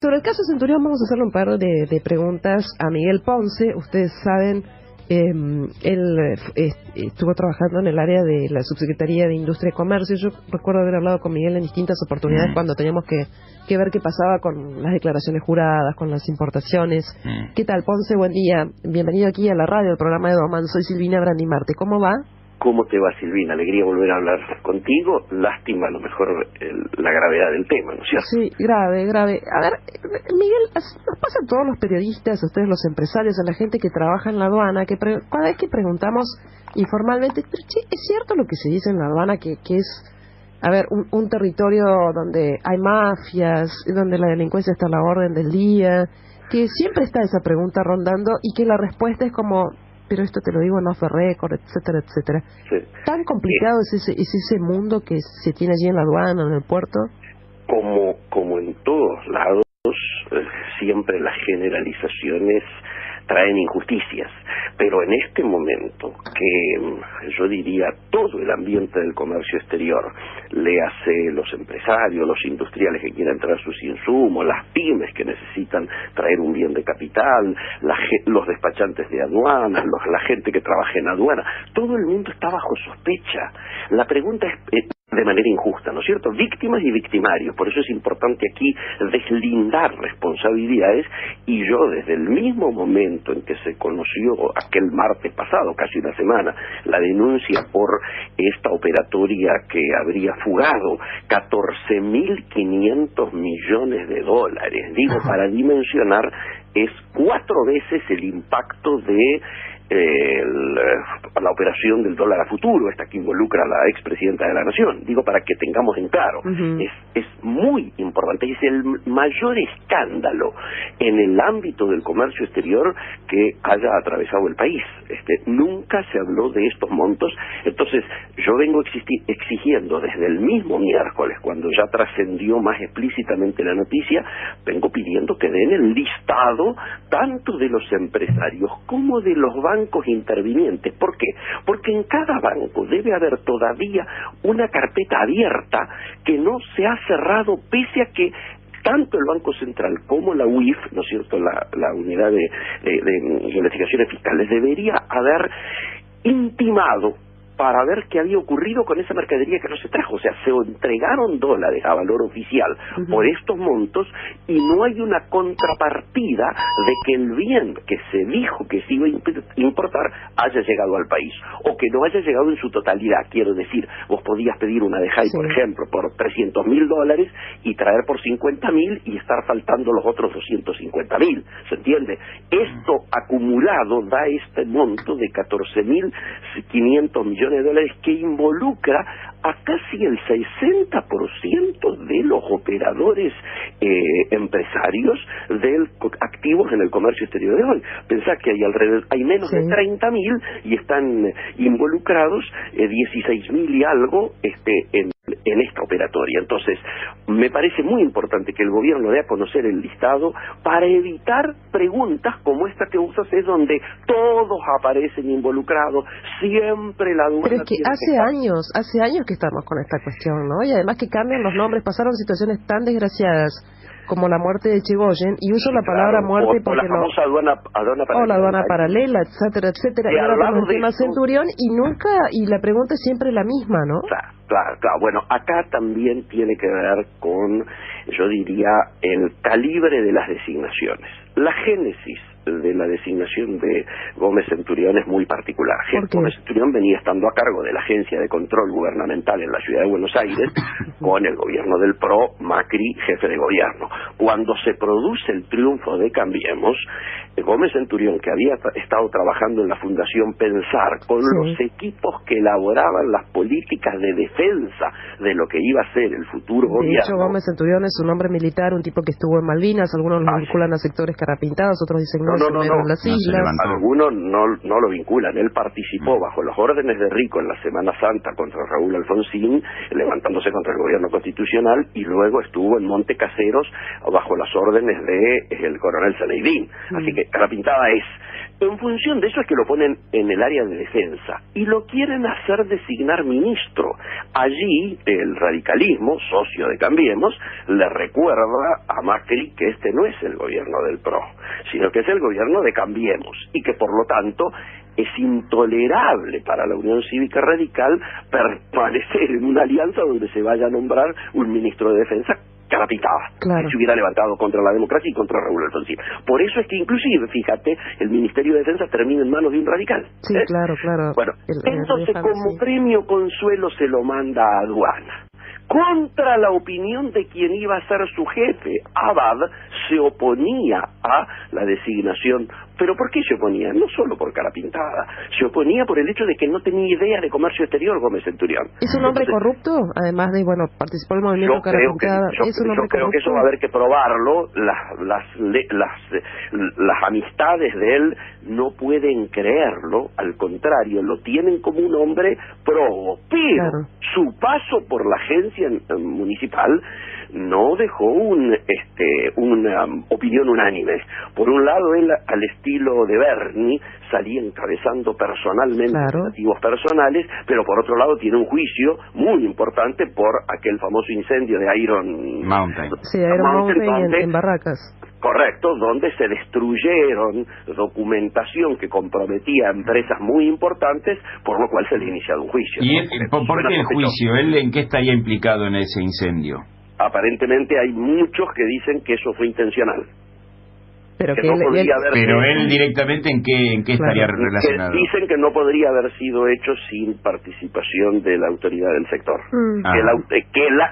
Sobre el caso Centurión vamos a hacerle un par de preguntas a Miguel Ponce. Ustedes saben, él estuvo trabajando en el área de la Subsecretaría de Industria y Comercio. Yo recuerdo haber hablado con Miguel en distintas oportunidades cuando teníamos que ver qué pasaba con las declaraciones juradas, con las importaciones. ¿Qué tal, Ponce? Buen día. Bienvenido aquí a la radio, al programa de Doman. Soy Silvina Brandimarte. ¿Cómo va? ¿Cómo te va, Silvina? Alegría volver a hablar contigo. Lástima, a lo mejor, la gravedad del tema, ¿no es cierto? Sí, grave. A ver, Miguel, nos pasa a todos los periodistas, a ustedes los empresarios, a la gente que trabaja en la aduana, que cada vez que preguntamos informalmente, pero che, ¿es cierto lo que se dice en la aduana que es, a ver, un territorio donde hay mafias, donde la delincuencia está a la orden del día? Que siempre está esa pregunta rondando y que la respuesta es como... pero esto te lo digo en off the record, etcétera, etcétera. Sí. ¿Tan complicado es ese mundo que se tiene allí en la aduana, en el puerto? Como en todos lados, siempre las generalizaciones traen injusticias, pero en este momento que yo diría todo el ambiente del comercio exterior, léase los empresarios, los industriales que quieran traer sus insumos, las pymes que necesitan traer un bien de capital, los despachantes de aduanas, la gente que trabaja en aduana, todo el mundo está bajo sospecha. La pregunta es de manera injusta, ¿no es cierto? Víctimas y victimarios. Por eso es importante aquí deslindar responsabilidades, y yo desde el mismo momento en que se conoció aquel martes pasado, casi una semana, la denuncia por esta operatoria que habría fugado 14.500 millones de dólares, digo, para dimensionar, es 4 veces el impacto de la operación del dólar a futuro, esta que involucra a la expresidenta de la Nación, digo para que tengamos en claro, es muy importante, es el mayor escándalo en el ámbito del comercio exterior que haya atravesado el país. Nunca se habló de estos montos. Entonces yo vengo exigiendo desde el mismo miércoles, cuando ya trascendió más explícitamente la noticia, vengo pidiendo que den el listado tanto de los empresarios como de los bancos intervinientes. ¿Por qué? Porque en cada banco debe haber todavía una carpeta abierta que no se ha cerrado, pese a que tanto el Banco Central como la UIF, ¿no es cierto?, la Unidad de Investigaciones Fiscales, debería haber intimado para ver qué había ocurrido con esa mercadería que no se trajo. O sea, se entregaron dólares a valor oficial por estos montos y no hay una contrapartida de que el bien que se dijo que se iba a importar haya llegado al país, o que no haya llegado en su totalidad. Quiero decir, vos podías pedir una de Jai, por ejemplo, por $300.000 y traer por 50.000 y estar faltando los otros 250.000. ¿Se entiende? Esto acumulado da este monto de 14.500 millones de dólares, que involucra a casi el 60% de los operadores empresarios activos en el comercio exterior de hoy. Pensá que hay menos de 30.000 y están involucrados 16.000 y algo en esta operatoria. Entonces, me parece muy importante que el gobierno dé a conocer el listado para evitar preguntas como esta que vos haces, donde todos aparecen involucrados, siempre la duda. Pero es que hace años que estamos con esta cuestión, ¿no? Y además que cambian los nombres, pasaron situaciones tan desgraciadas como la muerte de Irigoyen, y uso la palabra muerte porque la famosa aduana paralela, o la aduana paralela, etcétera, etcétera, y ahora con el tema Centurión, y la pregunta es siempre la misma, ¿no? Claro. Bueno, acá también tiene que ver con, yo diría, el calibre de las designaciones. La génesis de la designación de Gómez Centurión es muy particular. Gómez Centurión venía estando a cargo de la Agencia de Control Gubernamental en la Ciudad de Buenos Aires con el gobierno del PRO, Macri, jefe de gobierno. Cuando se produce el triunfo de Cambiemos, Gómez Centurión, que había estado trabajando en la Fundación Pensar con los equipos que elaboraban las políticas de defensa de lo que iba a ser el futuro gobierno. De hecho, Gómez Centurión es un hombre militar, un tipo que estuvo en Malvinas, algunos lo vinculan a sectores carapintados, otros dicen no. Las islas. Algunos no lo vinculan. Él participó bajo las órdenes de Rico en la Semana Santa contra Raúl Alfonsín, levantándose contra el gobierno constitucional, y luego estuvo en Monte Caseros bajo las órdenes de el coronel Zeneidín. Así que Carapintada es En función de eso es que lo ponen en el área de defensa y lo quieren hacer designar ministro. Allí el radicalismo, socio de Cambiemos, le recuerda a Macri que este no es el gobierno del PRO, sino que es el gobierno de Cambiemos y que por lo tanto es intolerable para la Unión Cívica Radical permanecer en una alianza donde se vaya a nombrar un ministro de defensa carapintada, que se hubiera levantado contra la democracia y contra Raúl Alfonsín. Por eso es que inclusive, fíjate, el Ministerio de Defensa termina en manos de un radical. Sí, claro. Bueno, entonces como premio consuelo se lo manda a Aduana. Contra la opinión de quien iba a ser su jefe, Abad se oponía a la designación. ¿Pero por qué se oponía? No solo por cara pintada, se oponía por el hecho de que no tenía idea de comercio exterior Gómez Centurión. ¿Es un hombre corrupto? Además de, participó en el movimiento cara pintada. Yo creo que eso va a haber que probarlo. Las amistades de él no pueden creerlo, al contrario, lo tienen como un hombre probo. Pero su paso por la agencia municipal no dejó una opinión unánime. Por un lado, él, al estilo de Bernie, salía encabezando personalmente motivos personales, pero por otro lado tiene un juicio muy importante por aquel famoso incendio de Iron Mountain. Sí, Iron Mountain en Barracas. Correcto, donde se destruyeron documentación que comprometía a empresas muy importantes, por lo cual se le ha iniciado un juicio. ¿Y por qué el juicio? ¿Él en qué estaría implicado en ese incendio? Aparentemente hay muchos que dicen que eso fue intencional. Pero él directamente ¿en qué estaría relacionado? Que dicen que no podría haber sido hecho sin participación de la autoridad del sector.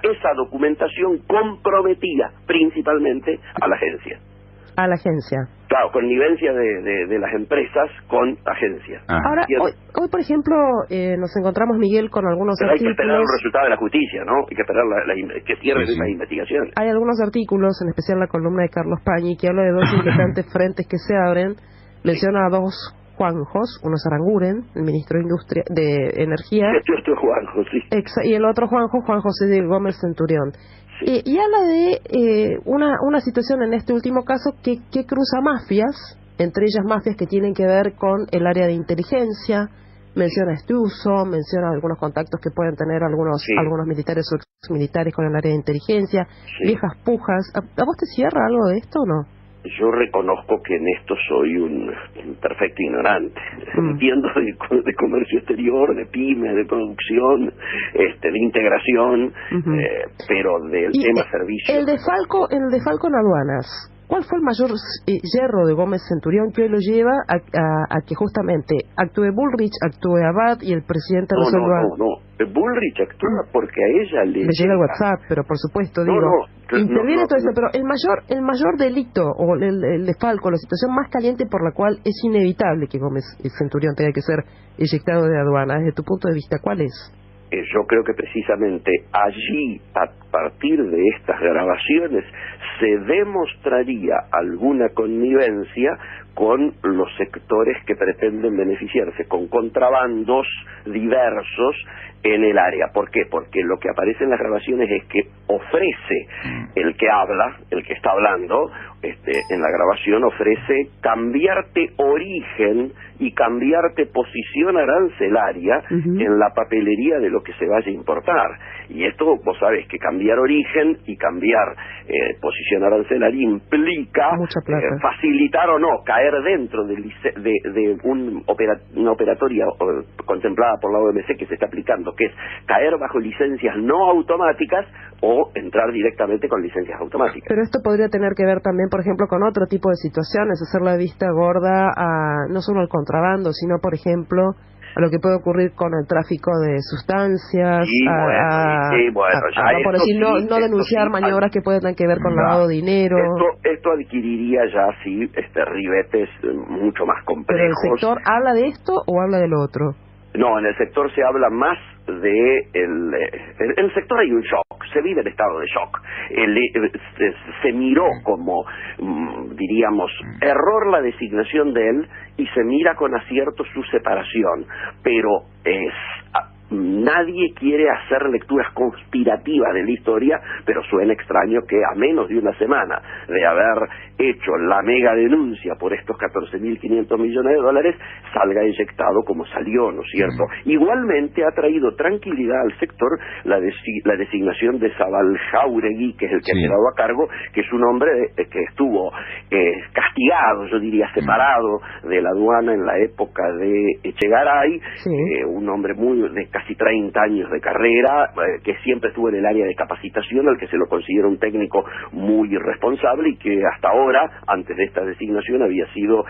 Esa documentación comprometía principalmente a la agencia. A la agencia. Claro, connivencia de las empresas con agencias. Ahora, hoy, por ejemplo, nos encontramos, Miguel, con algunos artículos... Hay que esperar el resultado de la justicia, ¿no? Hay que esperar que cierren esas investigaciones. Hay algunos artículos, en especial la columna de Carlos Pañi, que habla de dos inquietantes frentes que se abren. Menciona a dos Juanjos, uno es Aranguren, el ministro de Energía. Este Juanjo, sí. Y el otro Juan José de Gómez Centurión. Y habla de una situación en este último caso que cruza mafias, entre ellas mafias que tienen que ver con el área de inteligencia. Menciona Estiuso, menciona algunos contactos que pueden tener algunos militares o exmilitares con el área de inteligencia, viejas pujas. ¿A vos te cierra algo de esto o no? Yo reconozco que en esto soy un perfecto ignorante. Entiendo de comercio exterior, de pymes, de producción, de integración, pero del tema servicios. El de Falco en aduanas, ¿cuál fue el mayor yerro de Gómez Centurión que hoy lo lleva a que justamente actúe Bullrich, actúe Abad y el presidente resuelva? No. Bullrich actúa porque a ella le llega el WhatsApp, pero por supuesto, interviene todo eso, pero el mayor delito o el de Falco, la situación más caliente por la cual es inevitable que Gómez Centurión tenga que ser eyectado de aduana, desde tu punto de vista, ¿cuál es? Yo creo que precisamente allí, a partir de estas grabaciones, se demostraría alguna connivencia con los sectores que pretenden beneficiarse, con contrabandos diversos en el área. ¿Por qué? Porque lo que aparece en las grabaciones es que ofrece el que habla, el que está hablando, en la grabación ofrece cambiarte origen y cambiarte posición arancelaria en la papelería de lo que se vaya a importar. Y esto, vos sabés que cambiar origen y cambiar posición arancelaria implica facilitar o no caer dentro de una operatoria contemplada por la OMC que se está aplicando, que es caer bajo licencias no automáticas o entrar directamente con licencias automáticas. Pero esto podría tener que ver también, por ejemplo, con otro tipo de situaciones, hacer la vista gorda no solo al contrabando, sino, por ejemplo, a lo que puede ocurrir con el tráfico de sustancias, por decir, no denunciar maniobras que puedan que ver con lavado de dinero. Esto adquiriría ya ribetes mucho más complejos. ¿Pero el sector habla de esto o habla de lo otro? No, en el sector se habla más de en el sector hay un shock, se vive el estado de shock. Se miró como, diríamos, error la designación de él y se mira con acierto su separación, pero es nadie quiere hacer lecturas conspirativas de la historia, pero suena extraño que a menos de una semana de haber hecho la mega denuncia por estos 14.500 millones de dólares, salga eyectado como salió, ¿no es cierto? Igualmente ha traído tranquilidad al sector la designación de Zabal Jáuregui, que es el que ha quedado a cargo, que es un hombre que estuvo castigado, yo diría separado de la aduana en la época de Echegaray, un hombre de casi 30 años de carrera, que siempre estuvo en el área de capacitación, al que se lo considera un técnico muy responsable y que hasta ahora, antes de esta designación, había sido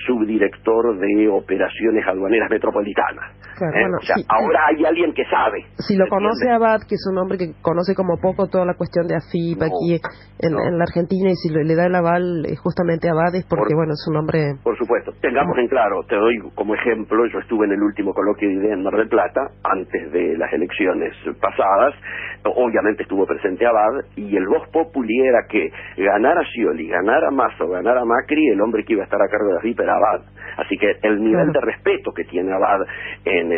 subdirector de operaciones aduaneras metropolitanas. Claro, bueno, o sea, ahora hay alguien que sabe. Si lo conoce Abad, que es un hombre que conoce como poco toda la cuestión de AFIP aquí en la Argentina, y si le da el aval justamente a Abad es porque, bueno, es un hombre... Por supuesto. Tengamos en claro, te doy como ejemplo, yo estuve en el último coloquio de idea en Mar del Plata, antes de las elecciones pasadas, obviamente estuvo presente Abad, y el vox populi era que ganara Scioli, ganara Massa o ganara Macri, el hombre que iba a estar a cargo de AFIP era Abad. Así que el nivel de respeto que tiene Abad en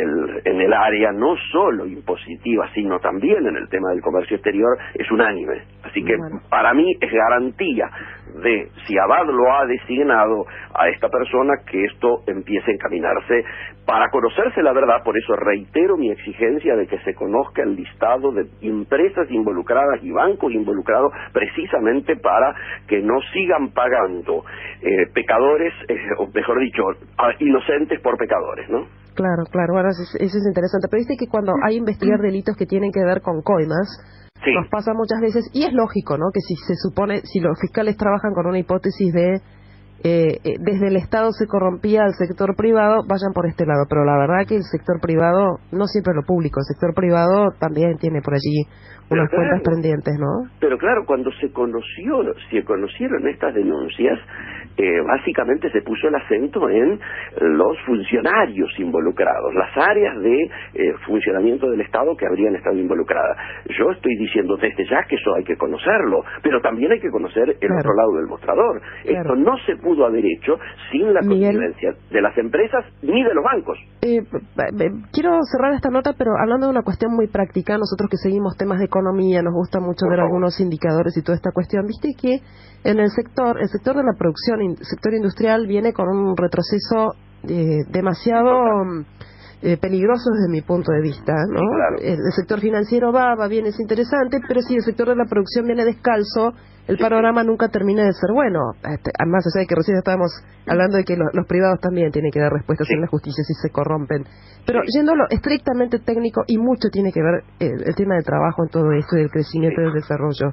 el área, no solo impositiva, sino también en el tema del comercio exterior, es unánime. Así que para mí es garantía de, si Abad lo ha designado a esta persona, que esto empiece a encaminarse para conocerse la verdad. Por eso reitero mi exigencia de que se conozca el listado de empresas involucradas y bancos involucrados, precisamente para que no sigan pagando pecadores, o mejor dicho, inocentes por pecadores, ¿no? Claro, bueno, eso es interesante. Pero dice que cuando hay investigar delitos que tienen que ver con coimas, nos pasa muchas veces, y es lógico, ¿no?, que si los fiscales trabajan con una hipótesis de desde el Estado se corrompía al sector privado, vayan por este lado. Pero la verdad que el sector privado, no siempre lo público, el sector privado también tiene por allí unas cuentas pendientes, ¿no? Pero claro, cuando se conocieron estas denuncias, básicamente se puso el acento en los funcionarios involucrados, las áreas de funcionamiento del Estado que habrían estado involucradas. Yo estoy diciendo desde ya que eso hay que conocerlo, pero también hay que conocer el otro lado del mostrador. Esto no se pudo haber hecho sin la connivencia de las empresas ni de los bancos. Quiero cerrar esta nota, pero hablando de una cuestión muy práctica, nosotros que seguimos temas de economía, nos gusta mucho ver algunos indicadores y toda esta cuestión. Viste que en el sector de la producción, el sector industrial viene con un retroceso demasiado peligroso desde mi punto de vista, ¿no? Sí, claro. El sector financiero va bien, es interesante, pero si el sector de la producción viene descalzo, el panorama nunca termina de ser bueno. Además, o sea, que recién estábamos hablando de que los privados también tienen que dar respuestas en la justicia si se corrompen. Pero yendo a lo estrictamente técnico, y mucho tiene que ver el tema del trabajo en todo esto, del crecimiento y del desarrollo.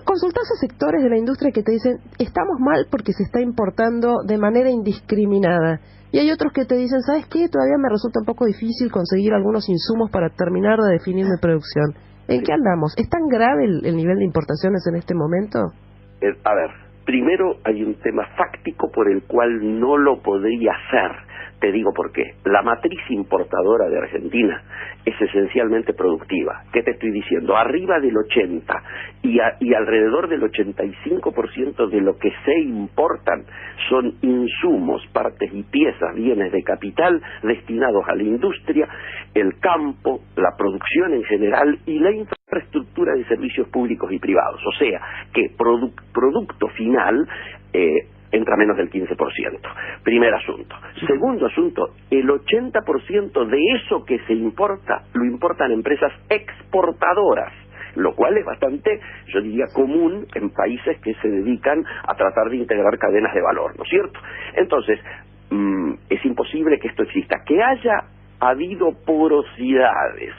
Consultás a sectores de la industria que te dicen, estamos mal porque se está importando de manera indiscriminada. Y hay otros que te dicen, ¿sabes qué? Todavía me resulta un poco difícil conseguir algunos insumos para terminar de definir mi producción. ¿En qué andamos? ¿Es tan grave el nivel de importaciones en este momento? A ver, primero hay un tema fáctico por el cual no lo podría hacer. Te digo por qué. La matriz importadora de Argentina es esencialmente productiva. ¿Qué te estoy diciendo? Arriba del 80 y alrededor del 85% de lo que se importan son insumos, partes y piezas, bienes de capital destinados a la industria, el campo, la producción en general y la infraestructura de servicios públicos y privados. O sea, que producto final entra menos del 15%. Primer asunto. Segundo asunto, el 80% de eso que se importa, lo importan empresas exportadoras, lo cual es bastante, yo diría, común en países que se dedican a tratar de integrar cadenas de valor, ¿no es cierto? Entonces, es imposible que esto exista. Que haya habido porosidades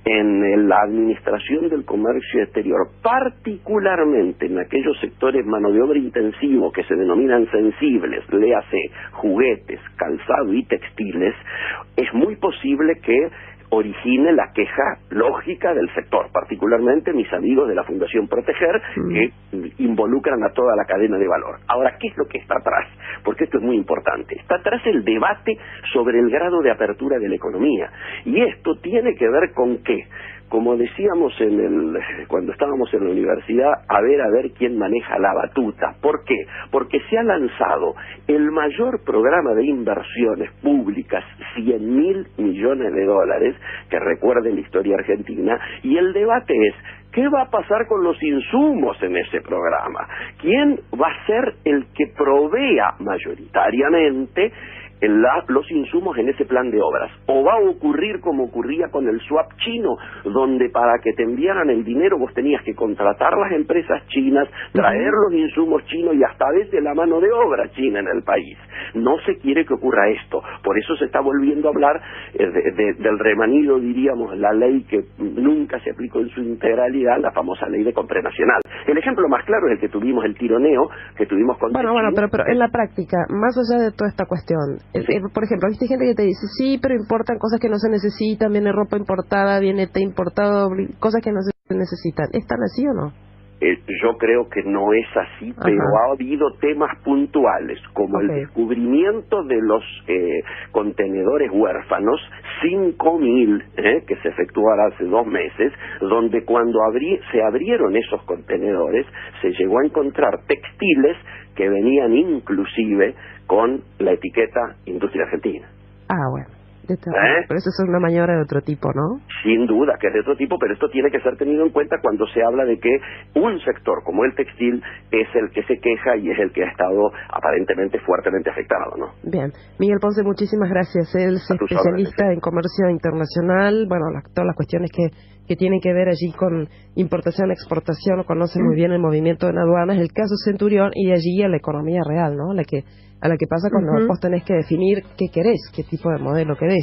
en la administración del comercio exterior, particularmente en aquellos sectores mano de obra intensivo que se denominan sensibles, léase juguetes, calzado y textiles, es muy posible que origine la queja lógica del sector, particularmente mis amigos de la Fundación Proteger, que involucran a toda la cadena de valor. Ahora, ¿qué es lo que está atrás? Porque esto es muy importante. Está atrás el debate sobre el grado de apertura de la economía. Y esto tiene que ver con ¿qué? como decíamos cuando estábamos en la universidad, a ver quién maneja la batuta. ¿Por qué? Porque se ha lanzado el mayor programa de inversiones públicas, 100.000 millones de dólares, que recuerde la historia argentina, y el debate es, ¿qué va a pasar con los insumos en ese programa? ¿Quién va a ser el que provea mayoritariamente los insumos en ese plan de obras? ¿O va a ocurrir como ocurría con el swap chino, donde para que te enviaran el dinero vos tenías que contratar las empresas chinas, traer los insumos chinos y hasta a veces la mano de obra china en el país? No se quiere que ocurra esto. Por eso se está volviendo a hablar del remanido, diríamos, la ley que nunca se aplicó en su integralidad, la famosa ley de compra nacional. El ejemplo más claro es el que tuvimos, el tironeo que tuvimos con Bueno, pero en la práctica, más allá de toda esta cuestión, sí. Por ejemplo, viste gente que te dice, sí, pero importan cosas que no se necesitan, viene ropa importada, viene té importado, cosas que no se necesitan. ¿Están así o no? Yo creo que no es así, pero ha habido temas puntuales, como el descubrimiento de los contenedores huérfanos, 5.000, que se efectuaron hace 2 meses, donde cuando se abrieron esos contenedores, se llegó a encontrar textiles que venían inclusive con la etiqueta Industria Argentina. Ah, bueno. Pero eso es una maniobra de otro tipo, ¿no? Sin duda que es de otro tipo, pero esto tiene que ser tenido en cuenta cuando se habla de que un sector como el textil es el que se queja y es el que ha estado aparentemente fuertemente afectado, ¿no? Bien. Miguel Ponce, muchísimas gracias. Él es especialista en comercio internacional, bueno, todas las cuestiones que tienen que ver allí con importación, exportación, conoce muy bien el movimiento en aduanas, el caso Centurión y allí a la economía real, ¿no? A la que pasa cuando vos tenés que definir qué querés, qué tipo de modelo querés.